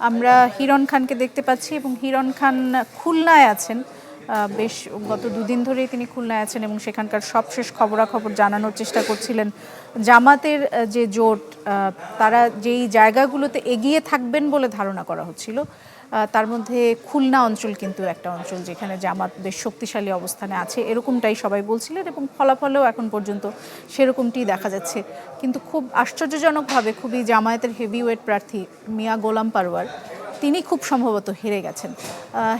আমরা হিরণ খানকে দেখতে পাচ্ছি এবং হিরণ খান খুলনায় আছেন। বেশ গত দুদিন ধরেই তিনি খুলনায় আছেন এবং সেখানকার সবশেষ খবরাখবর জানানোর চেষ্টা করছিলেন। জামাতের যে জোট, তারা যেই জায়গাগুলোতে এগিয়ে থাকবেন বলে ধারণা করা হচ্ছিল, তার মধ্যে খুলনা অঞ্চল কিন্তু একটা অঞ্চল যেখানে জামাত বেশ শক্তিশালী অবস্থানে আছে, এরকমটাই সবাই বলছিলেন এবং ফলাফলেও এখন পর্যন্ত সেরকমটি দেখা যাচ্ছে। কিন্তু খুব আশ্চর্যজনকভাবে খুবই জামায়াতের হেভিওয়েট প্রার্থী মিয়া গোলাম পারওয়ার, তিনি খুব সম্ভবত হেরে গেছেন।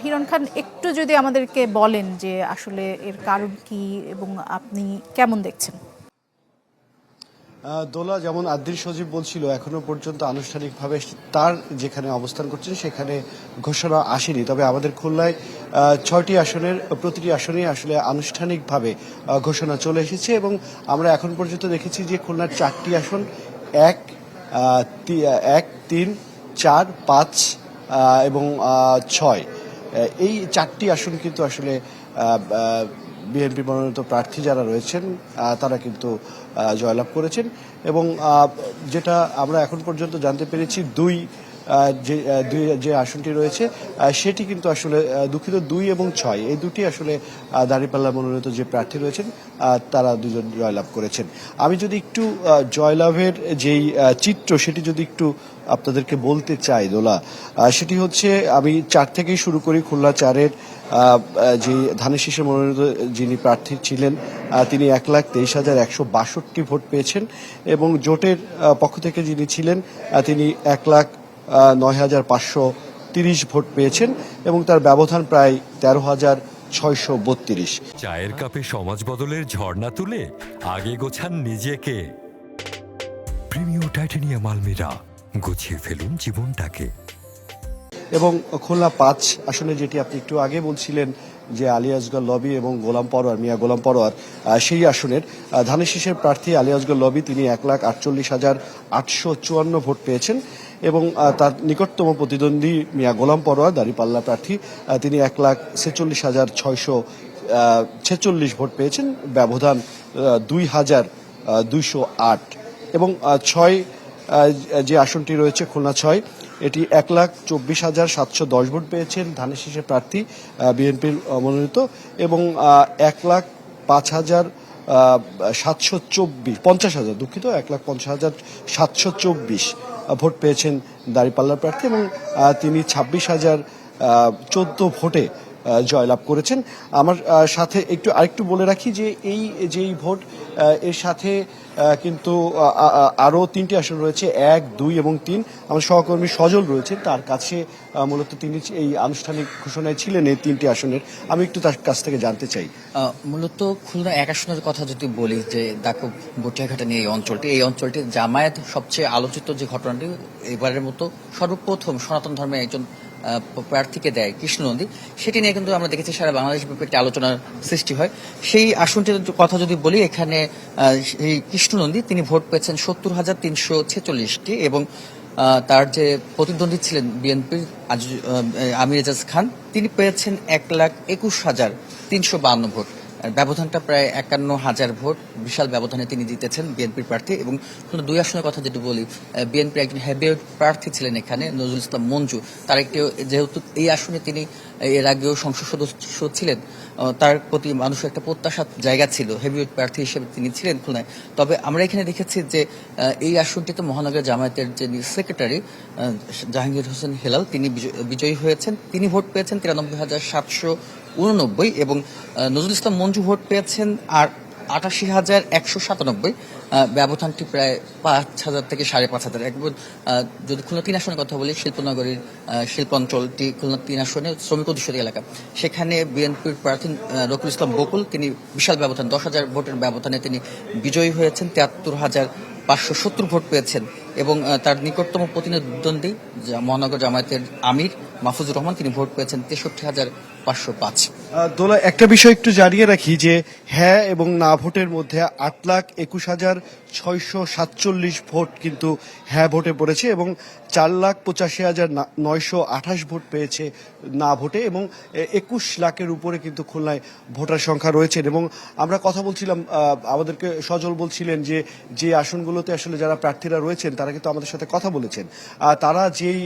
হিরণ খান, একটু যদি আমাদেরকে বলেন যে আসলে এর কারণ কি এবং আপনি কেমন দেখছেন? দোলা, যেমন আদ্রিস সজীব বলছিল, এখনো পর্যন্ত আনুষ্ঠানিকভাবে তার যেখানে অবস্থান করছেন সেখানে ঘোষণা আসেনি। তবে আমাদের খুলনায় 6টি আসনের প্রতিটি আসনে আসলে আনুষ্ঠানিকভাবে ঘোষণা চলে এসেছে এবং আমরা এখন পর্যন্ত দেখেছি যে খুলনার 4টি আসন 1, 3, 4, 5 এবং 6, এই 4টি আসন কিন্তু আসলে বিএনপি মনোনীত প্রার্থী যারা রয়েছেন তারা কিন্তু জয়লাভ করেছেন এবং যেটা আমরা এখন পর্যন্ত জানতে পেরেছি যে আসনটি রয়েছে সেটি কিন্তু আসলে দুঃখিত 2 এবং 6, এই দুটি আসলে দাঁড়িপাল্লা মনোনীত যে প্রার্থী রয়েছেন তারা দুজন জয়লাভ করেছেন। আমি যদি একটু জয়লাভের যেই চিত্র সেটি যদি একটু আপনাদেরকে বলতে চাই দোলা, সেটি হচ্ছে, আমি 4 থেকেই শুরু করি। খুলনা 4-এর যে ধানের শীষে মনোনীত যিনি প্রার্থী ছিলেন তিনি 1,23,162 ভোট পেয়েছেন এবং জোটের পক্ষ থেকে যিনি ছিলেন তিনি 1,09,530 ভোট পেয়েছেন এবং তার ব্যবধান প্রায় 13,632। চায়ের কাপে সমাজ বদলের ঝর্ণা তুলে আগে গোছান নিজেকে। প্রিমিয়াম টাইটানিয়াম আলমিরা, গুছিয়ে ফেলুন জীবনটাকে। এবং খুলনা 5 আসনে যেটি আপনি একটু আগে বলছিলেন যে আলিয়াজগর লবি এবং মিয়া গোলাম পরোয়ার, সেই আসনের ধানের শীষের প্রার্থী আলিয়াজগর লবি তিনি 1,48,854 ভোট পেয়েছেন এবং তার নিকটতম প্রতিদ্বন্দ্বী মিয়া গোলাম পরোয়ার দাঁড়িপাল্লা প্রার্থী তিনি 1,46,646 ভোট পেয়েছেন, ব্যবধান 2,208। এবং 6 যে আসনটি রয়েছে খুলনা 6, এটি 1,24,710 ভোট পেয়েছেন ধানের শীষের প্রার্থী বিএনপির মনোনীত এবং 1,50,724 ভোট পেয়েছেন দাঁড়িপাল্লার প্রার্থী এবং তিনি 26,014 ভোটে জয়লাভ করেছেন। আমার সাথে আরেকটু বলে রাখি যে যেই ভোট, এর সাথে কিন্তু আরও 3টি আসন রয়েছে, 1, 2 এবং 3। আমার সহকর্মী সজল রয়েছে, তার কাছে মূলত তিনি এই আনুষ্ঠানিক ঘোষণায় ছিলেন এই 3টি আসনের। আমি একটু তার কাছ থেকে জানতে চাই। মূলত খুলনা 1 আসনের কথা যদি বলি, যে দাকুব বটিয়াঘাটা নিয়ে এই অঞ্চলটি জামায়াত সবচেয়ে আলোচিত যে ঘটনাটি এবারের মতো সর্বপ্রথম সনাতন ধর্মের একজন প্রার্থীকে দেয় কৃষ্ণনন্দী, সেটি নিয়ে কিন্তু আমরা দেখেছি সারা বাংলাদেশ ব্যাপী একটি আলোচনার সৃষ্টি হয়। সেই আসনটির কথা যদি বলি, এখানে এই কৃষ্ণনন্দী তিনি ভোট পেয়েছেন 70,346টি এবং তার যে প্রতিদ্বন্দ্বী ছিলেন বিএনপির আমির এজাজ খান, তিনি পেয়েছেন 1,21,352 ভোট। ব্যবধানটা প্রায় 51,000 ভোট, বিশাল ব্যবধানে তিনি জিতেছেন বিএনপির প্রার্থী। এবং 2 আসনের কথা যদি বলি, বিএনপির একজন হেভিওয়েট প্রার্থী ছিলেন এখানে নজরুল ইসলাম মঞ্জু, তার যেহেতু এই আসনে তিনি এর আগেও সংসদ সদস্য ছিলেন, তার প্রতি মানুষের একটা প্রত্যাশার জায়গা ছিল, হেভিওয়েট প্রার্থী হিসেবে তিনি ছিলেন খুলনায়। তবে আমরা এখানে দেখেছি যে এই আসনটিতে মহানগর জামায়াতের যে সেক্রেটারি জাহাঙ্গীর হোসেন হেলাল তিনি বিজয়ী হয়েছেন। তিনি ভোট পেয়েছেন 93,789 এবং নজরুল ইসলাম মঞ্জু ভোট পেয়েছেন আর 88,197। ব্যবধানটি প্রায় 5,000 থেকে 5,500। একবার যদি খুলনা 3 আসনের কথা বলি, শিল্পনগরীর শিল্পাঞ্চলটি খুলনা 3 আসনে শ্রমিক অধ্যুষিত এলাকা, সেখানে বিএনপির প্রার্থী রকিবুল ইসলাম বকুল তিনি বিশাল ব্যবধান 10,000 ভোটের ব্যবধানে তিনি বিজয়ী হয়েছেন, 73,570 ভোট পেয়েছেন এবং তার নিকটতম প্রতিদ্বন্দ্বী মহানগর জামায়াতের আমির মাহফুজুর রহমান তিনি ভোট পেয়েছেন 505। দোলা, একটা বিষয় একটু জানিয়ে রাখি যে হ্যাঁ এবং না ভোটের মধ্যে 8,21,647 ভোট কিন্তু হ্যাঁ ভোটে পড়েছে এবং 4,85,928 ভোট পেয়েছে না ভোটে এবং 21 লাখের উপরে কিন্তু খুলনায় ভোটার সংখ্যা রয়েছেন। এবং আমরা কথা বলছিলাম, আমাদেরকে সজল বলছিলেন যে যে আসনগুলোতে আসলে যারা প্রার্থীরা রয়েছেন তারা কিন্তু আমাদের সাথে কথা বলেছেন। তারা যেই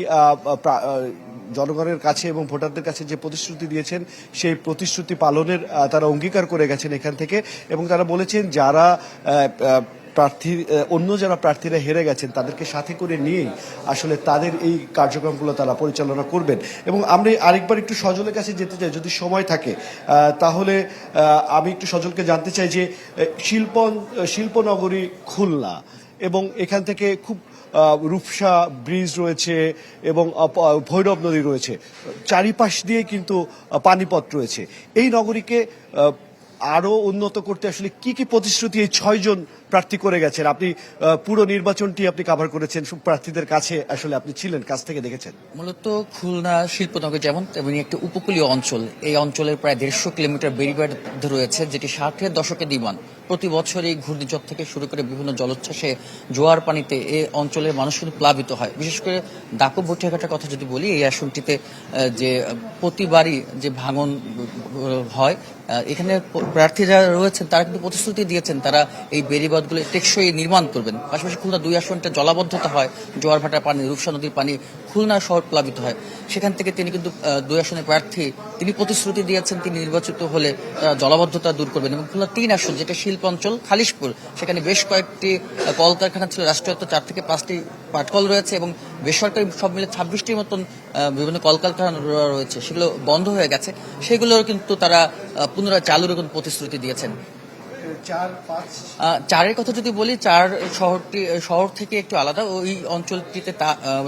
জনগণের কাছে এবং ভোটারদের কাছে যে প্রতিশ্রুতি দিয়েছেন সেই প্রতিশ্রুতি পালনের তারা অঙ্গীকার করে গেছেন এখান থেকে। এবং তারা বলেছেন যারা প্রার্থী অন্য যারা প্রার্থীরা হেরে গেছেন তাদেরকে সাথে করে নিয়েই আসলে তাদের এই কার্যক্রমগুলো তারা পরিচালনা করবেন। এবং আমরা আরেকবার একটু সজলের কাছে যেতে চাই যদি সময় থাকে, তাহলে আমি একটু সজলকে জানতে চাই যে শিল্পনগরী খুলনা এবং এখান থেকে খুব রূপসা ব্রিজ রয়েছে এবং ভৈরব নদী রয়েছে, চারিপাশ দিয়ে কিন্তু পানিপথ রয়েছে। এই নগরীকে আরো উন্নত করতে আসলে কি কি প্রতিশ্রুতি এই 6 জন প্রার্থী করে গেছেন? আপনি পুরো নির্বাচনটি আপনি কভার করেছেন, প্রার্থীদের কাছে আসলে আপনি ছিলেন, কাছ থেকে দেখেছেন। মূলত খুলনা শিল্পনগর যেমন তেমনি একটা উপকূলীয় অঞ্চল, এই অঞ্চলের প্রায় 150 কিলোমিটার বেড়িবাঁধ রয়েছে যেটি 60-এর দশকে নির্মাণ। প্রতি বছর এই ঘূর্ণিঝড় থেকে শুরু করে বিভিন্ন জলোচ্ছ্বাসে, জোয়ার পানিতে এই অঞ্চলের মানুষ কিন্তু প্লাবিত হয়। বিশেষ করে দাকব বটিয়াঘাটার কথা যদি বলি, এই আসনটিতে যে প্রতিবারই যে ভাঙন হয়, এখানে প্রার্থী যারা রয়েছেন তারা কিন্তু প্রতিশ্রুতি দিয়েছেন তারা এই বেড়িবাঁধগুলো টেকসই নির্মাণ করবেন। পাশাপাশি খুলনা 2 আসনটা জলাবদ্ধতা হয়, জোয়ার ভাটার পানি, রূপসা নদীর পানি খুলনা শহর প্লাবিত হয়। সেখান থেকে তিনি কিন্তু 2 আসনের প্রার্থী, তিনি প্রতিশ্রুতি দিয়েছেন তিনি নির্বাচিত হলে জলাবদ্ধতা দূর করবেন। এবং খুলনা 3 আসন যেটা শিল্প অঞ্চল খালিশপুর, সেখানে বেশ কয়েকটি কলকারখানা ছিল, রাষ্ট্রায়ত্ত 4 থেকে 5টি পাটকল রয়েছে এবং বেসরকারি সব মিলে 26টির মতন বিভিন্ন কলকারখানা রয়েছে, সেগুলো বন্ধ হয়ে গেছে। সেগুলোর কিন্তু তারা পুনরায় চালুর কোনো প্রতিশ্রুতি দিয়েছেন। 4-এর কথা যদি বলি, 4 শহর থেকে একটু আলাদা। ওই অঞ্চলটিতে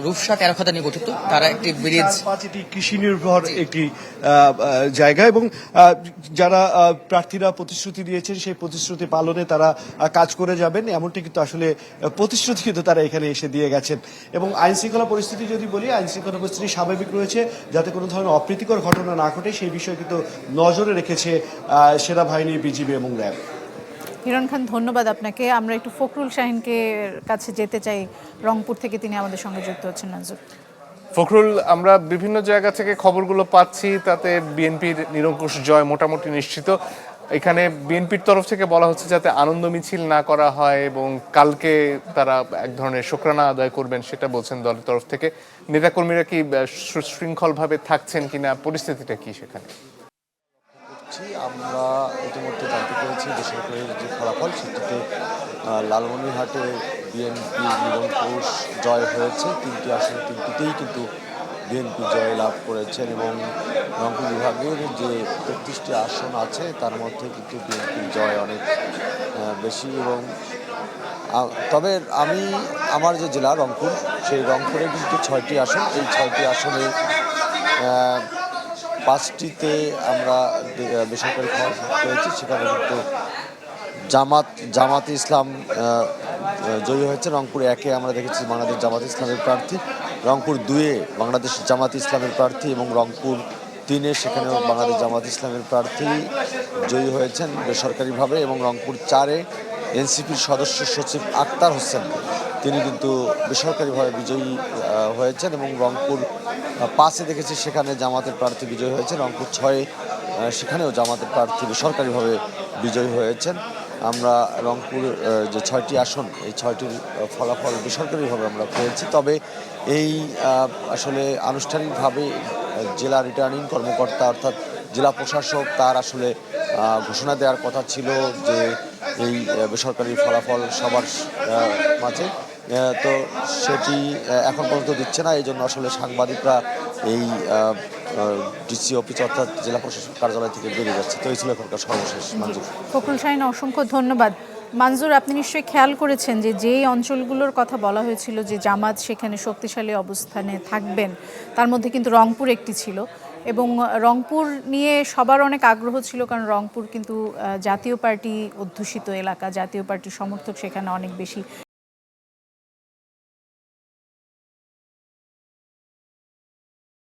রূপসা 13 নিয়ে গঠিত, তারা একটি ব্রিজ, কৃষি নির্ভর একটি জায়গা এবং যারা প্রার্থীরা প্রতিশ্রুতি দিয়েছেন সেই প্রতিশ্রুতি পালনে তারা কাজ করে যাবেন, এমনটি কিন্তু আসলে প্রতিশ্রুতি কিন্তু তারা এখানে এসে দিয়ে গেছেন। এবং আইন শৃঙ্খলা পরিস্থিতি যদি বলি, আইন শৃঙ্খলা পরিস্থিতি স্বাভাবিক রয়েছে, যাতে কোনো ধরনের অপ্রীতিকর ঘটনা না ঘটে সেই বিষয়ে কিন্তু নজরে রেখেছে সেনাবাহিনী, বিজিবি এবং র্যাব। হিরণ খান, ধন্যবাদ আপনাকে। আমরা একটু ফখরুল শাহিনকে কাছে যেতে চাই, রংপুর থেকে তিনি আমাদের সঙ্গে যুক্ত হচ্ছেন। নাজুর ফখরুল, আমরা বিভিন্ন জায়গা থেকে খবরগুলো পাচ্ছি, তাতে বিএনপির নিরঙ্কুশ জয় মোটামুটি নিশ্চিত। এখানে বিএনপির তরফ থেকে বলা হচ্ছে যাতে আনন্দ মিছিল না করা হয় এবং কালকে তারা এক ধরনের শুকরানা আদায় করবেন, সেটা বলছেন দলের তরফ থেকে। নেতাকর্মীরা কি সুশৃঙ্খলভাবে থাকছেন কিনা, পরিস্থিতিটা কি সেখানে? আমরা ইতিমধ্যে জানতে পেরেছি বেসরকারের যে ফলাফল, সেটিতে লালমনিরহাটে বিএনপি নিরঙ্কুশ জয় হয়েছে। 3টি আসন 3টিতেই কিন্তু বিএনপি জয় লাভ করেছেন এবং রংপুর বিভাগের যে 33টি আসন আছে তার মধ্যে কিন্তু বিএনপির জয় অনেক বেশি। এবং তবে আমার যে জেলা রংপুর, সেই রংপুরে কিন্তু 6টি আসন, এই 6টি আসনে 5টিতে আমরা বেসরকারি খবর পেয়েছি, সেখানে কিন্তু জামাতে ইসলাম জয়ী হয়েছে। রংপুর 1-এ আমরা দেখেছি বাংলাদেশ জামাত ইসলামের প্রার্থী, রংপুর 2-এ বাংলাদেশ জামাত ইসলামের প্রার্থী এবং রংপুর 3-এ সেখানেও বাংলাদেশ জামাত ইসলামের প্রার্থী জয়ী হয়েছেন বেসরকারিভাবে। এবং রংপুর 4-এ এনসিপির সদস্য সচিব আক্তার হোসেন, তিনি কিন্তু বেসরকারিভাবে বিজয়ী হয়েছেন। এবং রংপুর 5-এ দেখেছি সেখানে জামাতের প্রার্থী বিজয়ী হয়েছে। রংপুর 6-এ সেখানেও জামাতের প্রার্থী বেসরকারিভাবে বিজয়ী হয়েছেন। আমরা রংপুর যে 6টি আসন, এই 6টির ফলাফল বেসরকারিভাবে আমরা পেয়েছি। তবে এই আসলে আনুষ্ঠানিকভাবে জেলা রিটার্নিং কর্মকর্তা অর্থাৎ জেলা প্রশাসক তার আসলে ঘোষণা দেওয়ার কথা ছিল যে এই বেসরকারি ফলাফল সবার মাঝে, তো সেটি এখন পর্যন্ত দিচ্ছে না। এই জন্য আসলে সাংবাদিকরা এই ডিসি অফিস অর্থাৎ জেলা প্রশাসক কার্যালয় থেকে বেরিয়ে যাচ্ছে। তো এই ছিল এখনকার সর্বশেষ। মঞ্জুর, ফখরুল শাহিন, অসংখ্য ধন্যবাদ। মঞ্জুর, আপনি নিশ্চয়ই খেয়াল করেছেন যে যেই অঞ্চলগুলোর কথা বলা হয়েছিল যে জামাত সেখানে শক্তিশালী অবস্থানে থাকবেন, তার মধ্যে কিন্তু রংপুর একটি ছিল। এবং রংপুর নিয়ে সবার অনেক আগ্রহ ছিল, কারণ রংপুর কিন্তু জাতীয় পার্টি অধ্যুষিত এলাকা, জাতীয় পার্টির সমর্থক সেখানে অনেক বেশি।